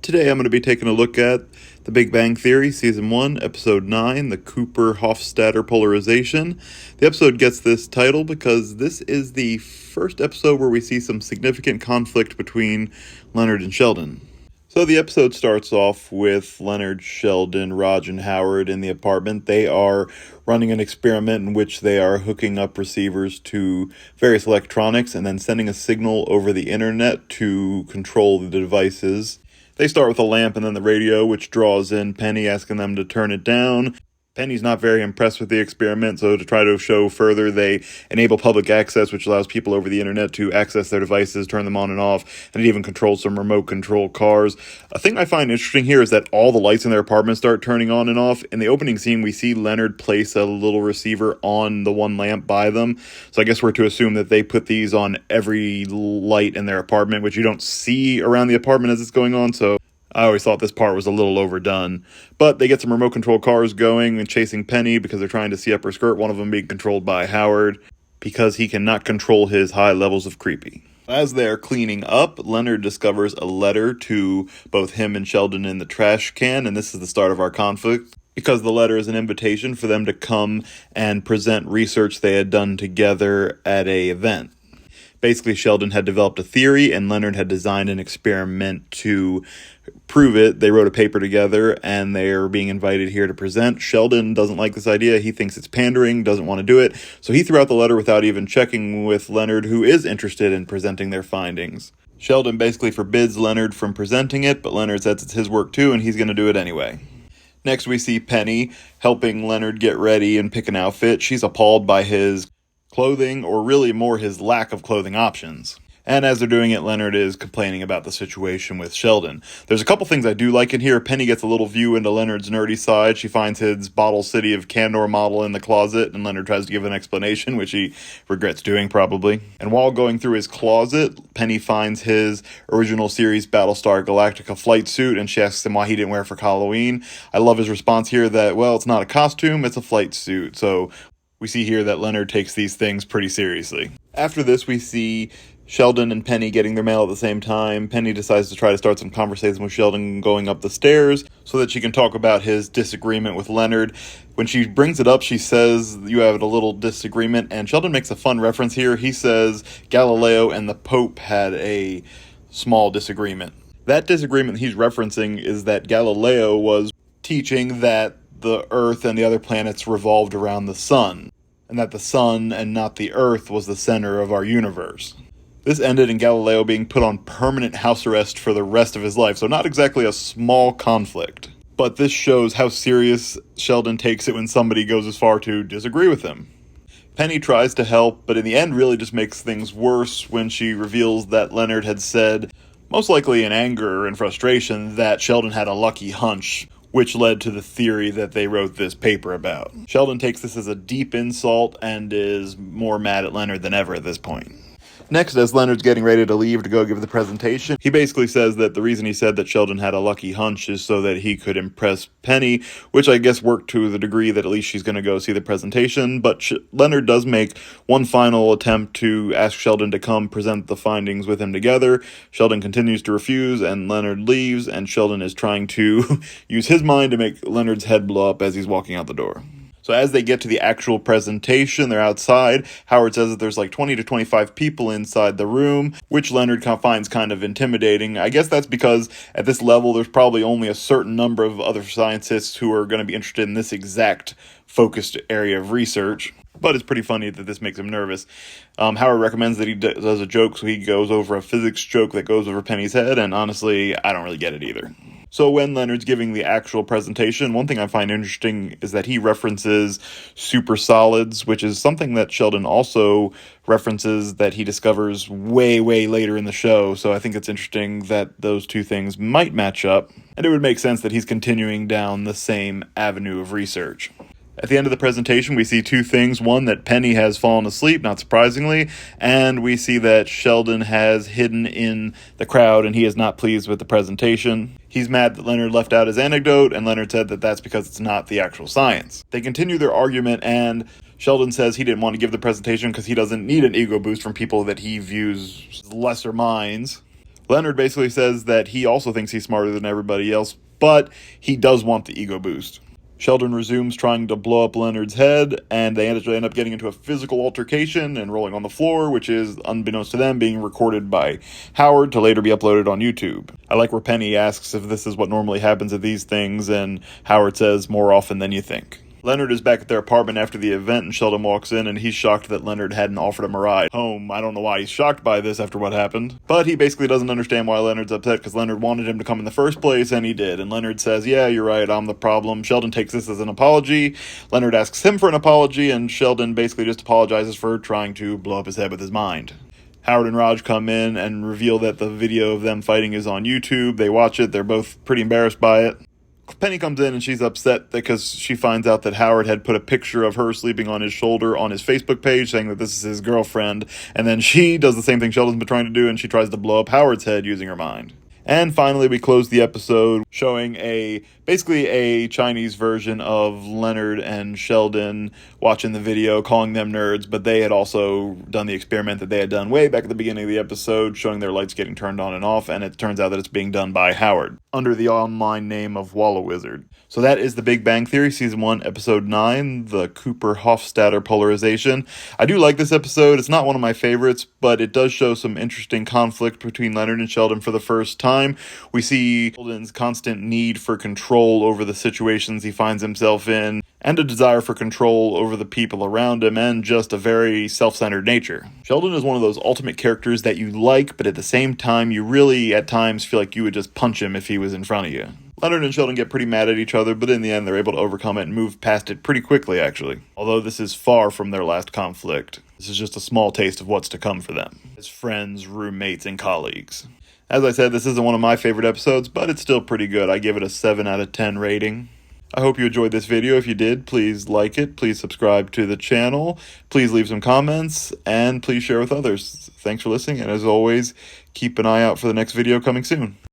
Today I'm going to be taking a look at The Big Bang Theory, Season 1, Episode 9, the Cooper-Hofstadter Polarization. The episode gets this title because this is the first episode where we see some significant conflict between Leonard and Sheldon. So the episode starts off with Leonard, Sheldon, Raj, and Howard in the apartment. They are running an experiment in which they are hooking up receivers to various electronics and then sending a signal over the internet to control the devices. They start with a lamp and then the radio, which draws in Penny, asking them to turn it down. Penny's not very impressed with the experiment, so to try to show further, they enable public access, which allows people over the internet to access their devices, turn them on and off, and it even controls some remote control cars. A thing I find interesting here is that all the lights in their apartment start turning on and off. In the opening scene, we see Leonard place a little receiver on the one lamp by them, so I guess we're to assume that they put these on every light in their apartment, which you don't see around the apartment as it's going on, so I always thought this part was a little overdone. But they get some remote control cars going and chasing Penny because they're trying to see up her skirt, one of them being controlled by Howard because he cannot control his high levels of creepy. As they're cleaning up, Leonard discovers a letter to both him and Sheldon in the trash can, and this is the start of our conflict because the letter is an invitation for them to come and present research they had done together at an event. Basically, Sheldon had developed a theory and Leonard had designed an experiment to prove it. They wrote a paper together and they're being invited here to present. Sheldon doesn't like this idea. He thinks it's pandering, doesn't want to do it. So he threw out the letter without even checking with Leonard, who is interested in presenting their findings. Sheldon basically forbids Leonard from presenting it, but Leonard says it's his work too and he's going to do it anyway. Next, we see Penny helping Leonard get ready and pick an outfit. She's appalled by his clothing, or really more his lack of clothing options. And as they're doing it, Leonard is complaining about the situation with Sheldon. There's a couple things I do like in here. Penny gets a little view into Leonard's nerdy side. She finds his Bottle City of Candor model in the closet, and Leonard tries to give an explanation, which he regrets doing probably. And while going through his closet, Penny finds his original series Battlestar Galactica flight suit, and she asks him why he didn't wear it for Halloween. I love his response here that, well, it's not a costume, it's a flight suit. So we see here that Leonard takes these things pretty seriously. After this, we see Sheldon and Penny getting their mail at the same time. Penny decides to try to start some conversation with Sheldon going up the stairs so that she can talk about his disagreement with Leonard. When she brings it up, she says, you have a little disagreement, and Sheldon makes a fun reference here. He says Galileo and the Pope had a small disagreement. That disagreement he's referencing is that Galileo was teaching that the Earth and the other planets revolved around the sun, and that the sun and not the Earth was the center of our universe. This ended in Galileo being put on permanent house arrest for the rest of his life, so not exactly a small conflict. But this shows how serious Sheldon takes it when somebody goes as far to disagree with him. Penny tries to help, but in the end really just makes things worse when she reveals that Leonard had said, most likely in anger and frustration, that Sheldon had a lucky hunch, which led to the theory that they wrote this paper about. Sheldon takes this as a deep insult and is more mad at Leonard than ever at this point. Next, as Leonard's getting ready to leave to go give the presentation, he basically says that the reason he said that Sheldon had a lucky hunch is so that he could impress Penny, which I guess worked to the degree that at least she's going to go see the presentation, but Leonard does make one final attempt to ask Sheldon to come present the findings with him together. Sheldon continues to refuse, and Leonard leaves, and Sheldon is trying to use his mind to make Leonard's head blow up as he's walking out the door. So as they get to the actual presentation, they're outside. Howard says that there's like 20 to 25 people inside the room, which Leonard finds kind of intimidating. I guess that's because at this level, there's probably only a certain number of other scientists who are going to be interested in this exact focused area of research. But it's pretty funny that this makes him nervous. Howard recommends that he does a joke, so he goes over a physics joke that goes over Penny's head, and honestly, I don't really get it either. So when Leonard's giving the actual presentation, one thing I find interesting is that he references supersolids, which is something that Sheldon also references that he discovers way, way later in the show. So I think it's interesting that those two things might match up, and it would make sense that he's continuing down the same avenue of research. At the end of the presentation, we see two things. One, that Penny has fallen asleep, not surprisingly, and we see that Sheldon has hidden in the crowd and he is not pleased with the presentation. He's mad that Leonard left out his anecdote, and Leonard said that that's because it's not the actual science. They continue their argument, and Sheldon says he didn't want to give the presentation because he doesn't need an ego boost from people that he views as lesser minds. Leonard basically says that he also thinks he's smarter than everybody else, but he does want the ego boost. Sheldon resumes trying to blow up Leonard's head, and they end up getting into a physical altercation and rolling on the floor, which is, unbeknownst to them, being recorded by Howard to later be uploaded on YouTube. I like where Penny asks if this is what normally happens at these things, and Howard says, more often than you think. Leonard is back at their apartment after the event, and Sheldon walks in, and he's shocked that Leonard hadn't offered him a ride home. I don't know why he's shocked by this after what happened, but he basically doesn't understand why Leonard's upset, because Leonard wanted him to come in the first place, and he did. And Leonard says, yeah, you're right, I'm the problem. Sheldon takes this as an apology. Leonard asks him for an apology, and Sheldon basically just apologizes for trying to blow up his head with his mind. Howard and Raj come in and reveal that the video of them fighting is on YouTube. They watch it. They're both pretty embarrassed by it. Penny comes in and she's upset because she finds out that Howard had put a picture of her sleeping on his shoulder on his Facebook page, saying that this is his girlfriend, and then she does the same thing Sheldon's been trying to do, and she tries to blow up Howard's head using her mind. And finally, we close the episode showing basically a Chinese version of Leonard and Sheldon watching the video, calling them nerds, but they had also done the experiment that they had done way back at the beginning of the episode, showing their lights getting turned on and off, and it turns out that it's being done by Howard, under the online name of Walla Wizard. So that is The Big Bang Theory, Season 1, Episode 9, the Cooper-Hofstadter Polarization. I do like this episode. It's not one of my favorites, but it does show some interesting conflict between Leonard and Sheldon for the first time. We see Sheldon's constant need for control over the situations he finds himself in, and a desire for control over the people around him, and just a very self-centered nature. Sheldon is one of those ultimate characters that you like, but at the same time, you really, at times, feel like you would just punch him if he was in front of you. Leonard and Sheldon get pretty mad at each other, but in the end, they're able to overcome it and move past it pretty quickly, actually. Although this is far from their last conflict. This is just a small taste of what's to come for them, as friends, roommates, and colleagues. As I said, this isn't one of my favorite episodes, but it's still pretty good. I give it a 7 out of 10 rating. I hope you enjoyed this video. If you did, please like it, please subscribe to the channel, please leave some comments, and please share with others. Thanks for listening, and as always, keep an eye out for the next video coming soon.